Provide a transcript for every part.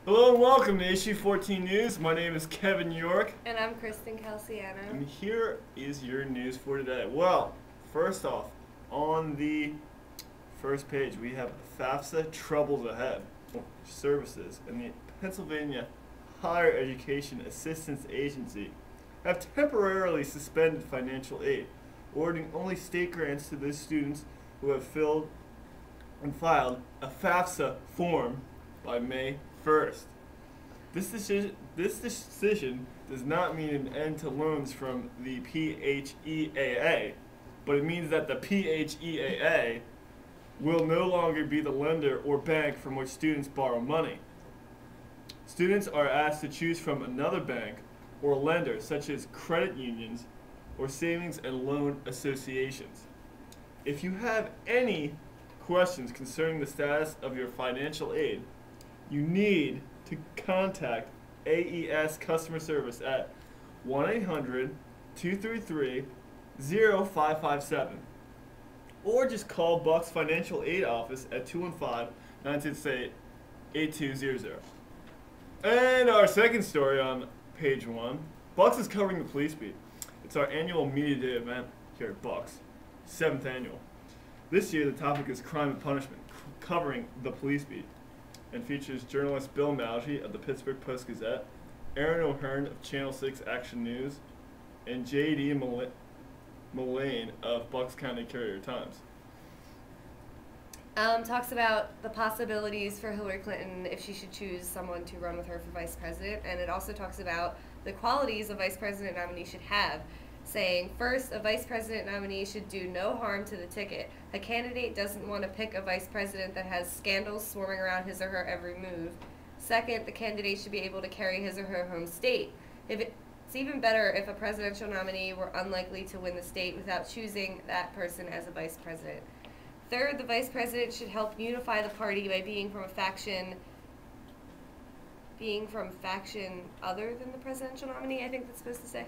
Hello and welcome to Issue 14 News. My name is Kevin York. And I'm Kristen Calciano. And here is your news for today. Well, first off, on the first page, we have FAFSA troubles ahead. Services and the Pennsylvania Higher Education Assistance Agency have temporarily suspended financial aid, awarding only state grants to those students who have filled and filed a FAFSA form by May 1st. This decision does not mean an end to loans from the PHEAA, but it means that the PHEAA will no longer be the lender or bank from which students borrow money. Students are asked to choose from another bank or lender, such as credit unions or savings and loan associations. If you have any questions concerning the status of your financial aid, you need to contact AES customer service at 1-800-233-0557 or just call Buck's Financial Aid Office at 215-968-8200. And our second story on page 1, Bucks is covering the police beat. It's our annual Media Day event here at Bucks, 7th annual. This year the topic is crime and punishment, covering the police beat, and features journalist Bill Malgi of the Pittsburgh Post-Gazette, Aaron O'Hearn of Channel 6 Action News, and J.D. Mullane of Bucks County Courier-Times. Talks about the possibilities for Hillary Clinton if she should choose someone to run with her for vice president, and it also talks about the qualities a vice president nominee should have, saying, first, a vice president nominee should do no harm to the ticket. A candidate doesn't want to pick a vice president that has scandals swarming around his or her every move. Second, the candidate should be able to carry his or her home state. It's even better if a presidential nominee were unlikely to win the state without choosing that person as a vice president. Third, the vice president should help unify the party by being from faction other than the presidential nominee, I think that's supposed to say.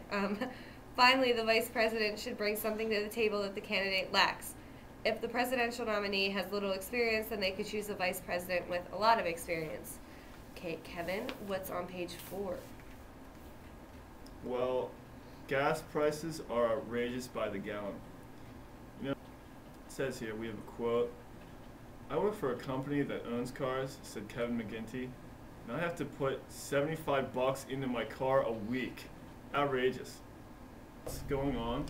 Finally, the vice president should bring something to the table that the candidate lacks. If the presidential nominee has little experience, then they could choose a vice president with a lot of experience. Okay, Kevin, what's on page 4? Well, gas prices are outrageous by the gallon. You know, it says here, we have a quote, "I work for a company that owns cars," said Kevin McGinty, "and I have to put $75 into my car a week. Outrageous." What's going on?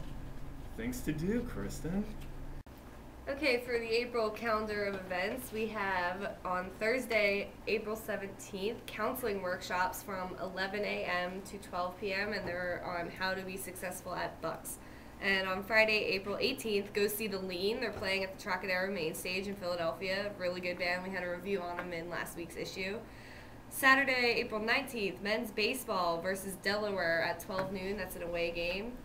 Things to do, Kristen. Okay, for the April calendar of events, we have on Thursday, April 17th, counseling workshops from 11 a.m. to 12 p.m. and they're on how to be successful at Bucks. And on Friday, April 18th, go see The Lean. They're playing at the Trocadero Main Stage in Philadelphia. Really good band. We had a review on them in last week's issue. Saturday, April 19th, men's baseball versus Delaware at 12 noon. That's an away game.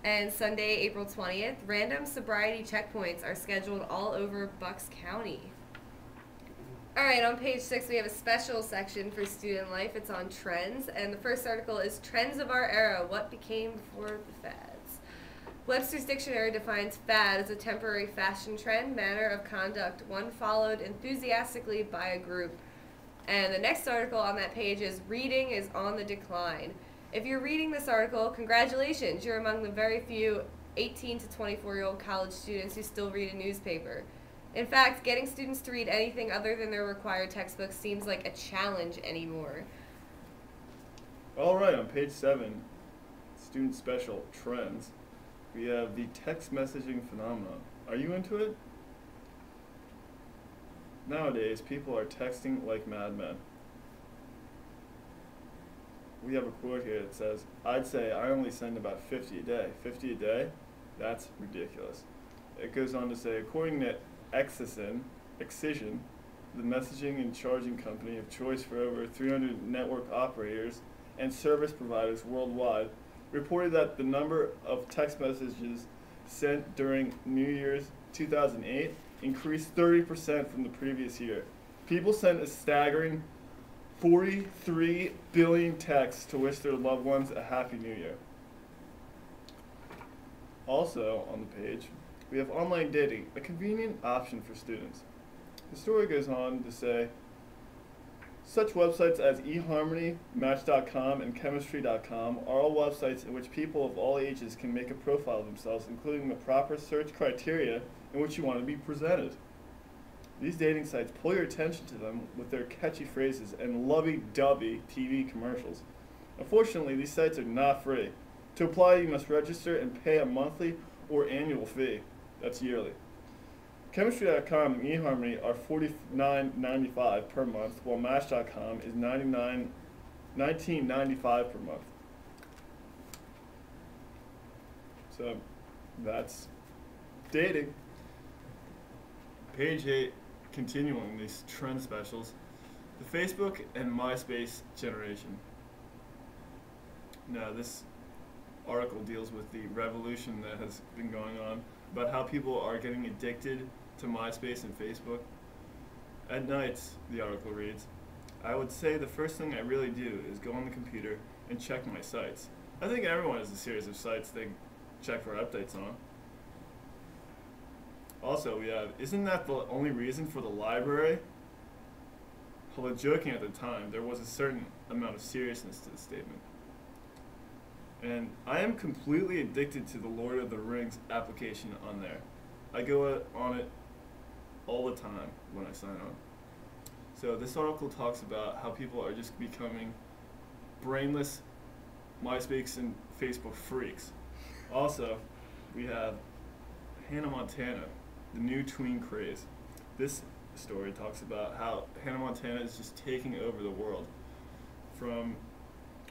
And Sunday, April 20th, random sobriety checkpoints are scheduled all over Bucks County. All right, on page 6, we have a special section for student life. It's on trends, and the first article is Trends of Our Era, What Became Before the Fads. Webster's Dictionary defines fad as a temporary fashion trend, manner of conduct, one followed enthusiastically by a group. And the next article on that page is Reading is on the Decline. If you're reading this article, congratulations. You're among the very few 18 to 24-year-old college students who still read a newspaper. In fact, getting students to read anything other than their required textbooks seems like a challenge anymore. All right, on page 7, student special, trends, we have the text messaging phenomenon. Are you into it? Nowadays, people are texting like madmen. We have a quote here that says, "I'd say I only send about 50 a day." 50 a day? That's ridiculous. It goes on to say, according to Excision, the messaging and charging company of choice for over 300 network operators and service providers worldwide, reported that the number of text messages sent during New Year's 2008 increased 30% from the previous year. People sent a staggering 43 billion texts to wish their loved ones a Happy New Year. Also on the page, we have online dating, a convenient option for students. The story goes on to say, Such websites as eHarmony, Match.com, and Chemistry.com are all websites in which people of all ages can make a profile of themselves, including the proper search criteria in which you want to be presented. These dating sites pull your attention to them with their catchy phrases and lovey-dovey TV commercials. Unfortunately, these sites are not free. To apply, you must register and pay a monthly or annual fee. That's yearly. Chemistry.com and eHarmony are $49.95 per month, while Match.com is $19.95 per month. So, that's dating. Page 8, continuing these trend specials. The Facebook and MySpace generation. Now, this article deals with the revolution that has been going on about how people are getting addicted to MySpace and Facebook. At nights, the article reads, I would say the first thing I really do is go on the computer and check my sites. I think everyone has a series of sites they check for updates on. Also, we have, isn't that the only reason for the library? Although joking at the time, there was a certain amount of seriousness to the statement. And I am completely addicted to the Lord of the Rings application on there. I go on it all the time when I sign on. So this article talks about how people are just becoming brainless MySpace and Facebook freaks. Also, we have Hannah Montana, the new tween craze. This story talks about how Hannah Montana is just taking over the world. From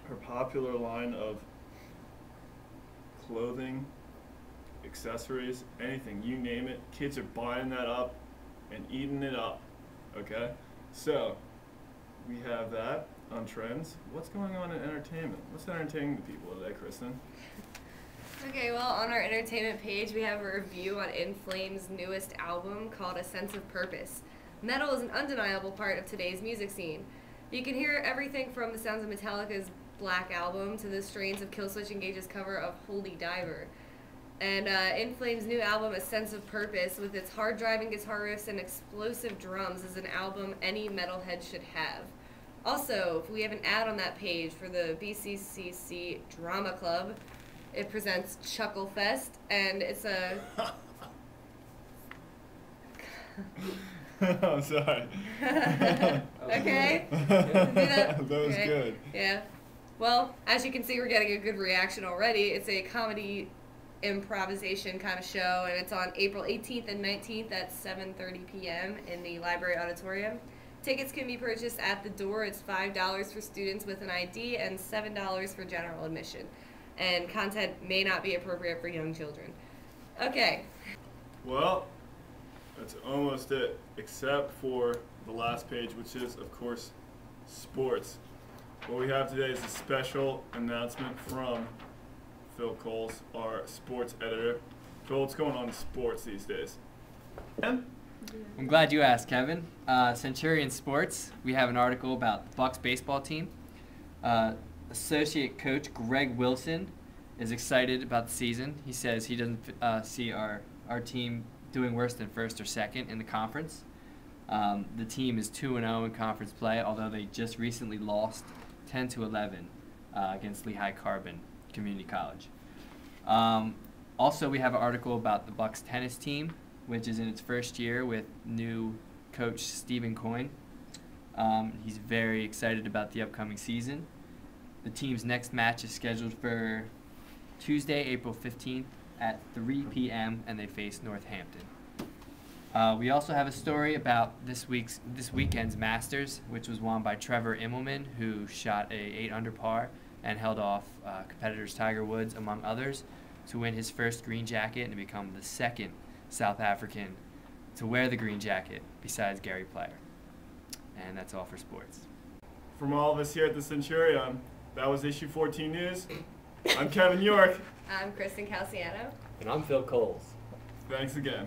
her popular line of clothing, accessories, anything, you name it, kids are buying that up and eating it up, okay? So, we have that on trends. What's going on in entertainment? What's entertaining the people today, Kristen? Okay, well, on our entertainment page, we have a review on In Flames' newest album called A Sense of Purpose. Metal is an undeniable part of today's music scene. You can hear everything from the sounds of Metallica's Black Album to the strains of Killswitch Engage's cover of Holy Diver. And In Flames' new album, A Sense of Purpose, with its hard-driving guitar riffs and explosive drums, is an album any metalhead should have. Also, we have an ad on that page for the BCCC Drama Club. It presents Chuckle Fest, and it's a... I'm sorry. Okay? That was okay. Good. Yeah. Well, as you can see, we're getting a good reaction already. It's a comedy improvisation kind of show, and it's on April 18th and 19th at 7:30 p.m. in the library auditorium. Tickets can be purchased at the door. It's $5 for students with an ID and $7 for general admission. And content may not be appropriate for young children. Okay. Well, that's almost it, except for the last page, which is, of course, sports. What we have today is a special announcement from Phil Coles, our sports editor. Phil, what's going on in sports these days? I'm glad you asked, Kevin. Centurion Sports, we have an article about the Bucs baseball team. Associate coach Greg Wilson is excited about the season. He says he doesn't see our team doing worse than first or second in the conference. The team is 2-0 in conference play, although they just recently lost 10-11 against Lehigh Carbon Community College. Also, we have an article about the Bucs tennis team, which is in its first year with new coach Stephen Coyne. He's very excited about the upcoming season. The team's next match is scheduled for Tuesday, April 15th at 3 p.m. and they face Northampton. We also have a story about this weekend's Masters, which was won by Trevor Immelman, who shot a 8-under par and held off competitors Tiger Woods, among others, to win his first green jacket and become the second South African to wear the green jacket besides Gary Player. And that's all for sports. From all of us here at the Centurion, that was Issue 14 News. I'm Kevin York. I'm Kristen Calciano. And I'm Phil Coles. Thanks again.